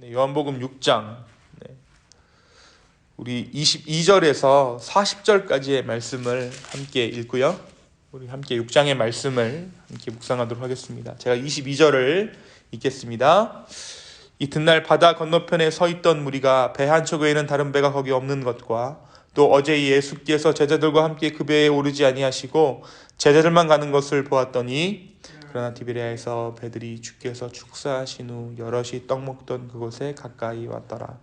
요한복음 6장 우리 22절에서 40절까지의 말씀을 함께 읽고요. 우리 함께 6장의 말씀을 함께 묵상하도록 하겠습니다. 제가 22절을 읽겠습니다. 이튿날 바다 건너편에 서 있던 무리가 배 한 척 외에는 다른 배가 거기 없는 것과 또 어제 예수께서 제자들과 함께 그 배에 오르지 아니하시고 제자들만 가는 것을 보았더니 그러나 디베랴에서 배들이 주께서 축사하신 후 여럿이 떡 먹던 그곳에 가까이 왔더라.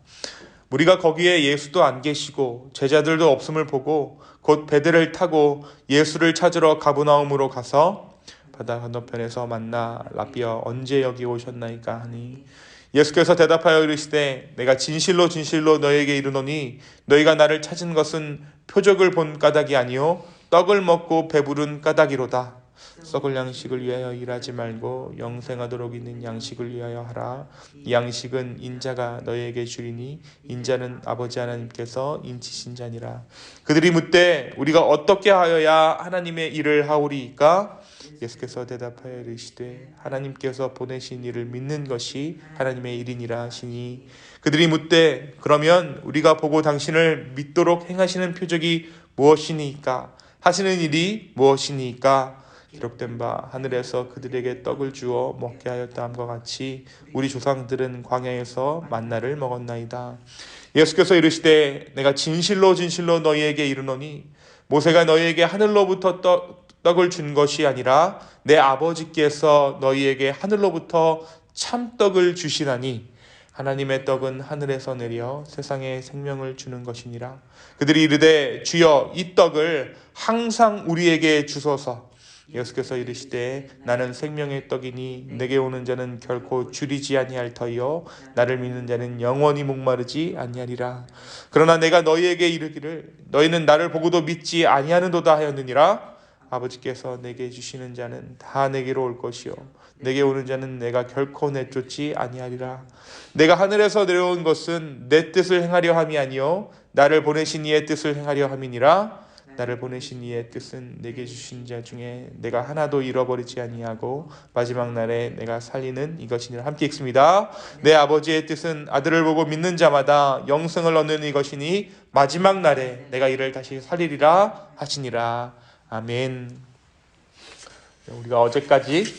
무리가 거기에 예수도 안 계시고 제자들도 없음을 보고 곧 배들을 타고 예수를 찾으러 가브나움으로 가서 바다 건너편에서 만나 라비어 언제 여기 오셨나이까 하니 예수께서 대답하여 이르시되 내가 진실로 진실로 너희에게 이르노니 너희가 나를 찾은 것은 표적을 본 까닭이 아니요 떡을 먹고 배부른 까닭이로다. 썩을 양식을 위하여 일하지 말고 영생하도록 있는 양식을 위하여 하라. 이 양식은 인자가 너희에게 주리니 인자는 아버지 하나님께서 인치신 자니라. 그들이 묻되 우리가 어떻게 하여야 하나님의 일을 하오리이까? 예수께서 대답하여 이르시되 하나님께서 보내신 이를 믿는 것이 하나님의 일이니라 하시니 그들이 묻되 그러면 우리가 보고 당신을 믿도록 행하시는 표적이 무엇이니까? 하시는 일이 무엇이니까? 기록된 바 하늘에서 그들에게 떡을 주어 먹게 하였다 함과 같이 우리 조상들은 광야에서 만나를 먹었나이다. 예수께서 이르시되 내가 진실로 진실로 너희에게 이르노니 모세가 너희에게 하늘로부터 떡을 준 것이 아니라 내 아버지께서 너희에게 하늘로부터 참떡을 주시나니 하나님의 떡은 하늘에서 내려 세상에 생명을 주는 것이니라. 그들이 이르되 주여 이 떡을 항상 우리에게 주소서. 예수께서 이르시되 나는 생명의 떡이니 내게 오는 자는 결코 줄이지 아니할 터이요 나를 믿는 자는 영원히 목마르지 아니하리라. 그러나 내가 너희에게 이르기를 너희는 나를 보고도 믿지 아니하는도다 하였느니라. 아버지께서 내게 주시는 자는 다 내게로 올 것이요 내게 오는 자는 내가 결코 내쫓지 아니하리라. 내가 하늘에서 내려온 것은 내 뜻을 행하려 함이 아니요 나를 보내신 이의 뜻을 행하려 함이니라. 나를 보내신 이의 뜻은 내게 주신 자 중에 내가 하나도 잃어버리지 아니하고 마지막 날에 내가 살리는 이것이니라. 함께 읽습니다. 내 아버지의 뜻은 아들을 보고 믿는 자마다 영생을 얻는 이것이니 마지막 날에 내가 이를 다시 살리리라 하시니라. 아멘. 우리가 어제까지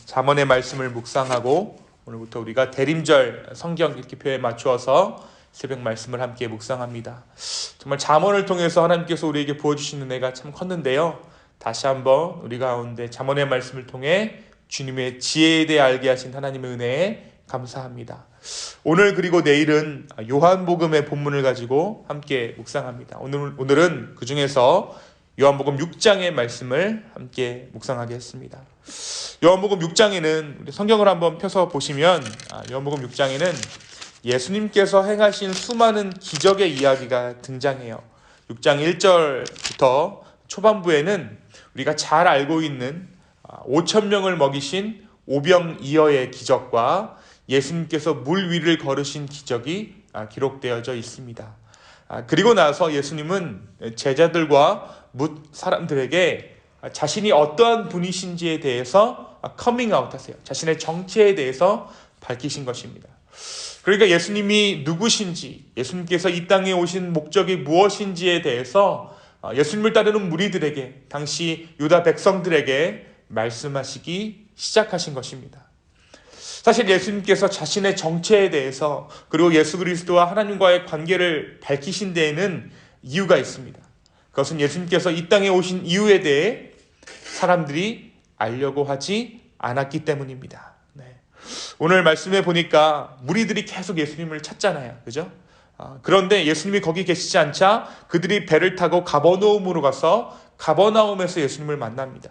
잠언의 말씀을 묵상하고 오늘부터 우리가 대림절 성경 읽기표에 맞추어서 새벽 말씀을 함께 묵상합니다. 정말 잠언을 통해서 하나님께서 우리에게 부어주시는 은혜가 참 컸는데요. 다시 한번 우리 가운데 잠언의 말씀을 통해 주님의 지혜에 대해 알게 하신 하나님의 은혜에 감사합니다. 오늘 그리고 내일은 요한복음의 본문을 가지고 함께 묵상합니다. 오늘은 그 중에서 요한복음 6장의 말씀을 함께 묵상하겠습니다. 요한복음 6장에는 우리 성경을 한번 펴서 보시면 요한복음 6장에는 예수님께서 행하신 수많은 기적의 이야기가 등장해요. 6장 1절부터 초반부에는 우리가 잘 알고 있는 5,000명을 먹이신 오병이어의 기적과 예수님께서 물 위를 걸으신 기적이 기록되어져 있습니다. 그리고 나서 예수님은 제자들과 뭇 사람들에게 자신이 어떠한 분이신지에 대해서 커밍아웃 하세요. 자신의 정체에 대해서 밝히신 것입니다. 그러니까 예수님이 누구신지, 예수님께서 이 땅에 오신 목적이 무엇인지에 대해서 예수님을 따르는 무리들에게, 당시 유다 백성들에게 말씀하시기 시작하신 것입니다. 사실 예수님께서 자신의 정체에 대해서 그리고 예수 그리스도와 하나님과의 관계를 밝히신 데에는 이유가 있습니다. 그것은 예수님께서 이 땅에 오신 이유에 대해 사람들이 알려고 하지 않았기 때문입니다. 오늘 말씀에 보니까 무리들이 계속 예수님을 찾잖아요. 그죠? 그런데 예수님이 거기 계시지 않자 그들이 배를 타고 가버나움으로 가서 가버나움에서 예수님을 만납니다.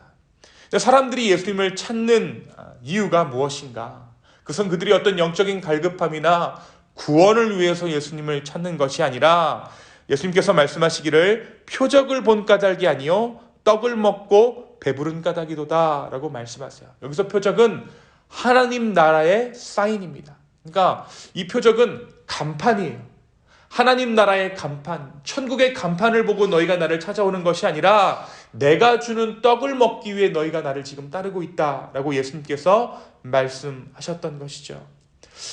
사람들이 예수님을 찾는 이유가 무엇인가? 그것은 그들이 어떤 영적인 갈급함이나 구원을 위해서 예수님을 찾는 것이 아니라 예수님께서 말씀하시기를 표적을 본 까닭이 아니요 떡을 먹고 배부른 까닭이도다 라고 말씀하세요. 여기서 표적은 하나님 나라의 사인입니다. 그러니까 이 표적은 간판이에요. 하나님 나라의 간판, 천국의 간판을 보고 너희가 나를 찾아오는 것이 아니라 내가 주는 떡을 먹기 위해 너희가 나를 지금 따르고 있다라고 예수님께서 말씀하셨던 것이죠.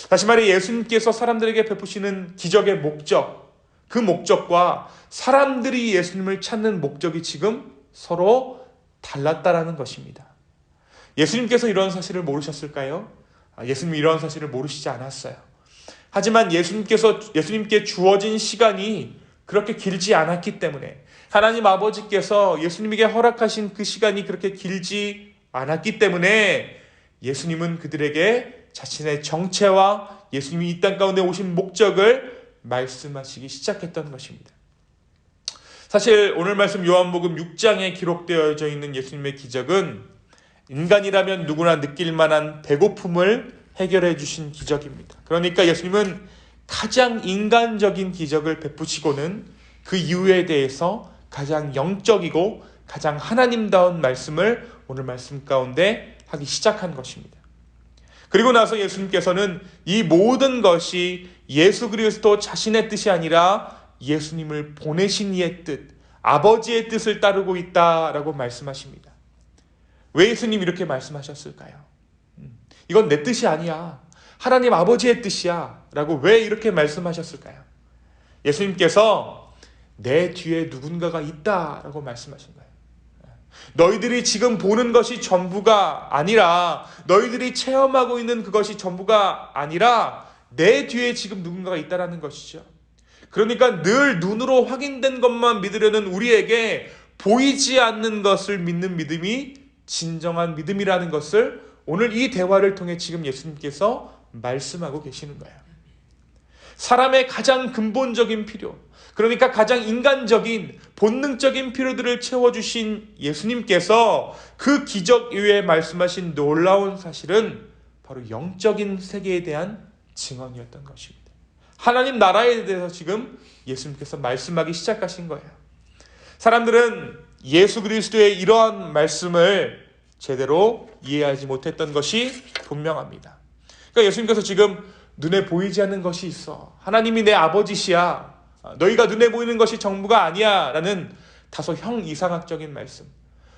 다시 말해 예수님께서 사람들에게 베푸시는 기적의 목적, 그 목적과 사람들이 예수님을 찾는 목적이 지금 서로 달랐다라는 것입니다. 예수님께서 이런 사실을 모르셨을까요? 예수님이 이런 사실을 모르시지 않았어요. 하지만 예수님께 주어진 시간이 그렇게 길지 않았기 때문에, 하나님 아버지께서 예수님에게 허락하신 그 시간이 그렇게 길지 않았기 때문에 예수님은 그들에게 자신의 정체와 예수님이 이 땅 가운데 오신 목적을 말씀하시기 시작했던 것입니다. 사실 오늘 말씀 요한복음 6장에 기록되어져 있는 예수님의 기적은 인간이라면 누구나 느낄 만한 배고픔을 해결해 주신 기적입니다. 그러니까 예수님은 가장 인간적인 기적을 베푸시고는 그 이유에 대해서 가장 영적이고 가장 하나님다운 말씀을 오늘 말씀 가운데 하기 시작한 것입니다. 그리고 나서 예수님께서는 이 모든 것이 예수 그리스도 자신의 뜻이 아니라 예수님을 보내신 이의 뜻, 아버지의 뜻을 따르고 있다라고 말씀하십니다. 왜 예수님 이렇게 말씀하셨을까요? 이건 내 뜻이 아니야, 하나님 아버지의 뜻이야 라고 왜 이렇게 말씀하셨을까요? 예수님께서 내 뒤에 누군가가 있다라고 말씀하신 거예요. 너희들이 지금 보는 것이 전부가 아니라, 너희들이 체험하고 있는 그것이 전부가 아니라 내 뒤에 지금 누군가가 있다라는 것이죠. 그러니까 늘 눈으로 확인된 것만 믿으려는 우리에게 보이지 않는 것을 믿는 믿음이 진정한 믿음이라는 것을 오늘 이 대화를 통해 지금 예수님께서 말씀하고 계시는 거예요. 사람의 가장 근본적인 필요, 그러니까 가장 인간적인 본능적인 필요들을 채워주신 예수님께서 그 기적 이후에 말씀하신 놀라운 사실은 바로 영적인 세계에 대한 증언이었던 것입니다. 하나님 나라에 대해서 지금 예수님께서 말씀하기 시작하신 거예요. 사람들은 예수 그리스도의 이러한 말씀을 제대로 이해하지 못했던 것이 분명합니다. 그러니까 예수님께서 지금 눈에 보이지 않는 것이 있어, 하나님이 내 아버지시야, 너희가 눈에 보이는 것이 전부가 아니야 라는 다소 형이상학적인 말씀,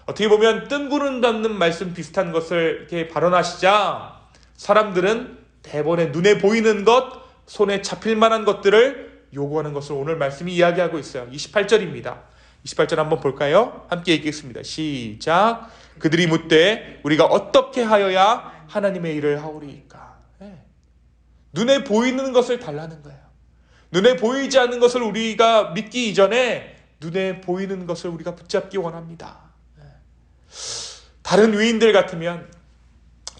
어떻게 보면 뜬구름 잡는 말씀 비슷한 것을 이렇게 발언하시자 사람들은 대번에 눈에 보이는 것, 손에 잡힐 만한 것들을 요구하는 것을 오늘 말씀이 이야기하고 있어요. 28절입니다. 28절 한번 볼까요? 함께 읽겠습니다. 시작. 그들이 묻되 우리가 어떻게 하여야 하나님의 일을 하오리이까? 눈에 보이는 것을 달라는 거예요. 눈에 보이지 않는 것을 우리가 믿기 이전에 눈에 보이는 것을 우리가 붙잡기 원합니다. 다른 위인들 같으면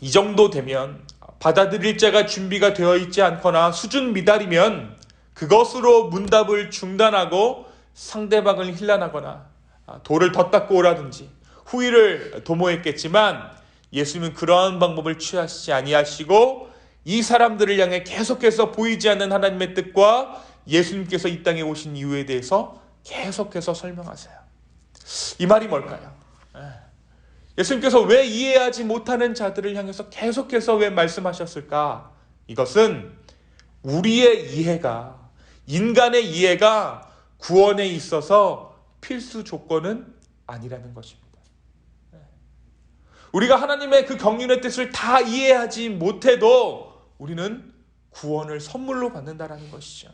이 정도 되면, 받아들일 자가 준비가 되어 있지 않거나 수준 미달이면 그것으로 문답을 중단하고 상대방을 힐난하거나 돌을 더 닦고 오라든지 후위를 도모했겠지만, 예수님은 그러한 방법을 취하시지 아니하시고 이 사람들을 향해 계속해서 보이지 않는 하나님의 뜻과 예수님께서 이 땅에 오신 이유에 대해서 계속해서 설명하세요. 이 말이 뭘까요? 예수님께서 왜 이해하지 못하는 자들을 향해서 계속해서 왜 말씀하셨을까? 이것은 우리의 이해가, 인간의 이해가 구원에 있어서 필수 조건은 아니라는 것입니다. 우리가 하나님의 그 경륜의 뜻을 다 이해하지 못해도 우리는 구원을 선물로 받는다는 것이죠.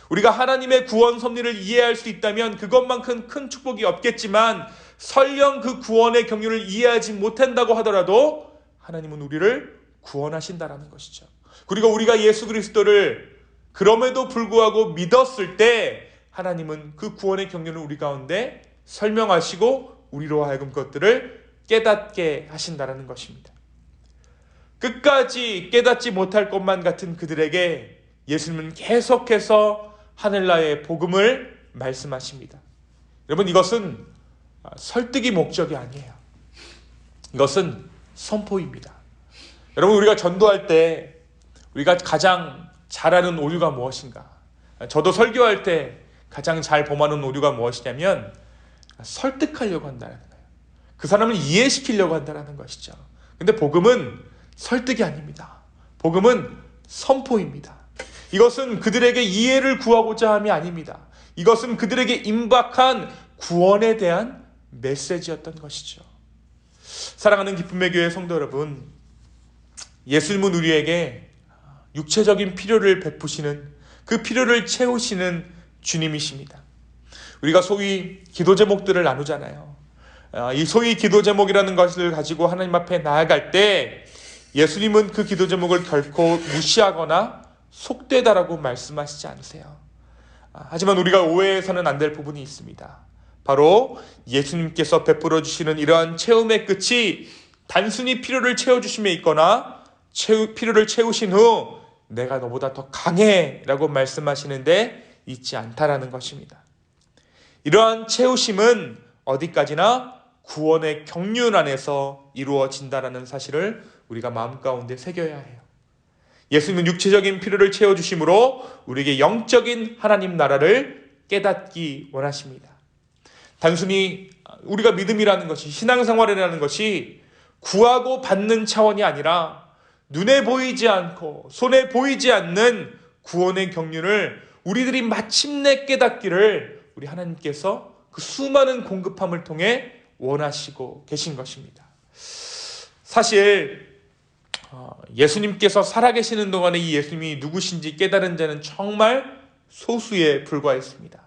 우리가 하나님의 구원 섭리를 이해할 수 있다면 그것만큼 큰 축복이 없겠지만, 설령 그 구원의 경륜을 이해하지 못한다고 하더라도 하나님은 우리를 구원하신다라는 것이죠. 그리고 우리가 예수 그리스도를 그럼에도 불구하고 믿었을 때 하나님은 그 구원의 경륜을 우리 가운데 설명하시고 우리로 하여금 그것들을 깨닫게 하신다라는 것입니다. 끝까지 깨닫지 못할 것만 같은 그들에게 예수님은 계속해서 하늘나라의 복음을 말씀하십니다. 여러분, 이것은 설득이 목적이 아니에요. 이것은 선포입니다. 여러분, 우리가 전도할 때 우리가 가장 잘하는 오류가 무엇인가? 저도 설교할 때 가장 잘 범하는 오류가 무엇이냐면 설득하려고 한다는 거예요. 그 사람을 이해시키려고 한다는 것이죠. 근데 복음은 설득이 아닙니다. 복음은 선포입니다. 이것은 그들에게 이해를 구하고자 함이 아닙니다. 이것은 그들에게 임박한 구원에 대한 메시지였던 것이죠. 사랑하는 기쁨의 교회 성도 여러분, 예수님은 우리에게 육체적인 필요를 베푸시는, 그 필요를 채우시는 주님이십니다. 우리가 소위 기도 제목들을 나누잖아요. 이 소위 기도 제목이라는 것을 가지고 하나님 앞에 나아갈 때 예수님은 그 기도 제목을 결코 무시하거나 속되다라고 말씀하시지 않으세요. 하지만 우리가 오해해서는 안 될 부분이 있습니다. 바로 예수님께서 베풀어 주시는 이러한 채움의 끝이 단순히 필요를 채워주심에 있거나 필요를 채우신 후 내가 너보다 더 강해 라고 말씀하시는데 있지 않다라는 것입니다. 이러한 채우심은 어디까지나 구원의 경륜 안에서 이루어진다라는 사실을 우리가 마음 가운데 새겨야 해요. 예수님은 육체적인 필요를 채워주심으로 우리에게 영적인 하나님 나라를 깨닫기 원하십니다. 단순히 우리가 믿음이라는 것이, 신앙생활이라는 것이 구하고 받는 차원이 아니라 눈에 보이지 않고 손에 보이지 않는 구원의 경륜을 우리들이 마침내 깨닫기를 우리 하나님께서 그 수많은 공급함을 통해 원하시고 계신 것입니다. 사실 예수님께서 살아계시는 동안에 이 예수님이 누구신지 깨달은 자는 정말 소수에 불과했습니다.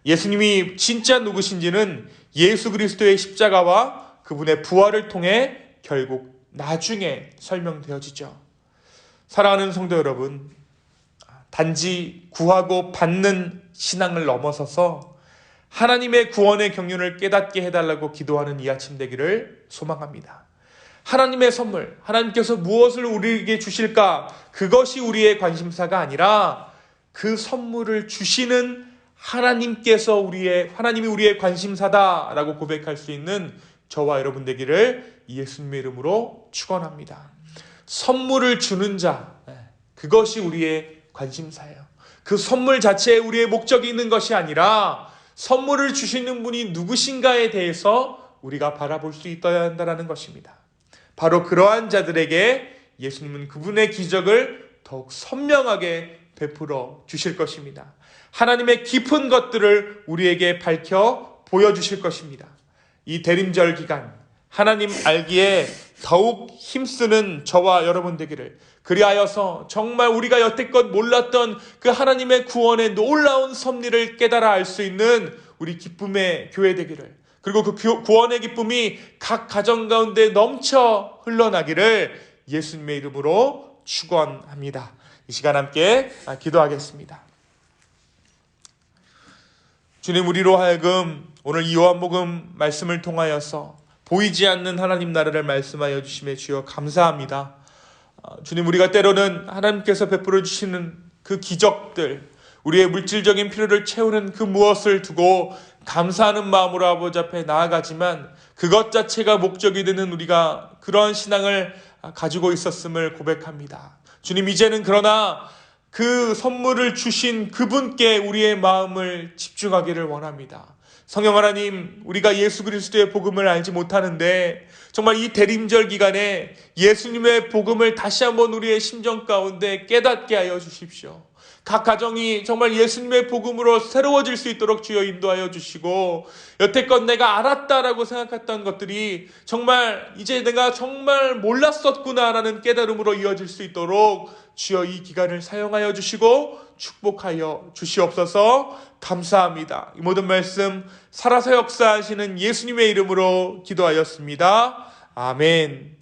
예수님이 진짜 누구신지는 예수 그리스도의 십자가와 그분의 부활을 통해 결국 나중에 설명되어지죠. 사랑하는 성도 여러분, 단지 구하고 받는 신앙을 넘어서서 하나님의 구원의 경륜을 깨닫게 해달라고 기도하는 이 아침 되기를 소망합니다. 하나님의 선물, 하나님께서 무엇을 우리에게 주실까? 그것이 우리의 관심사가 아니라 그 선물을 주시는 하나님이 우리의 관심사다라고 고백할 수 있는 저와 여러분 되기를 예수님의 이름으로 축원합니다. 선물을 주는 자, 그것이 우리의 관심사예요. 그 선물 자체에 우리의 목적이 있는 것이 아니라 선물을 주시는 분이 누구신가에 대해서 우리가 바라볼 수 있어야 한다는 것입니다. 바로 그러한 자들에게 예수님은 그분의 기적을 더욱 선명하게 베풀어 주실 것입니다. 하나님의 깊은 것들을 우리에게 밝혀 보여주실 것입니다. 이 대림절 기간 하나님 알기에 더욱 힘쓰는 저와 여러분 되기를, 그리하여서 정말 우리가 여태껏 몰랐던 그 하나님의 구원의 놀라운 섭리를 깨달아 알 수 있는 우리 기쁨의 교회 되기를, 그리고 그 구원의 기쁨이 각 가정 가운데 넘쳐 흘러나기를 예수님의 이름으로 축원합니다. 이 시간 함께 기도하겠습니다. 주님, 우리로 하여금 오늘 이 요한복음 말씀을 통하여서 보이지 않는 하나님 나라를 말씀하여 주심에 주여 감사합니다. 주님, 우리가 때로는 하나님께서 베풀어 주시는 그 기적들, 우리의 물질적인 필요를 채우는 그 무엇을 두고 감사하는 마음으로 아버지 앞에 나아가지만 그것 자체가 목적이 되는 우리가 그러한 신앙을 가지고 있었음을 고백합니다. 주님, 이제는 그러나 그 선물을 주신 그분께 우리의 마음을 집중하기를 원합니다. 성령 하나님, 우리가 예수 그리스도의 복음을 알지 못하는데 정말 이 대림절 기간에 예수님의 복음을 다시 한번 우리의 심정 가운데 깨닫게 하여 주십시오. 각 가정이 정말 예수님의 복음으로 새로워질 수 있도록 주여 인도하여 주시고, 여태껏 내가 알았다라고 생각했던 것들이 정말 이제 내가 정말 몰랐었구나라는 깨달음으로 이어질 수 있도록 주여 이 기간을 사용하여 주시고 축복하여 주시옵소서. 감사합니다. 이 모든 말씀 살아서 역사하시는 예수님의 이름으로 기도하였습니다. 아멘.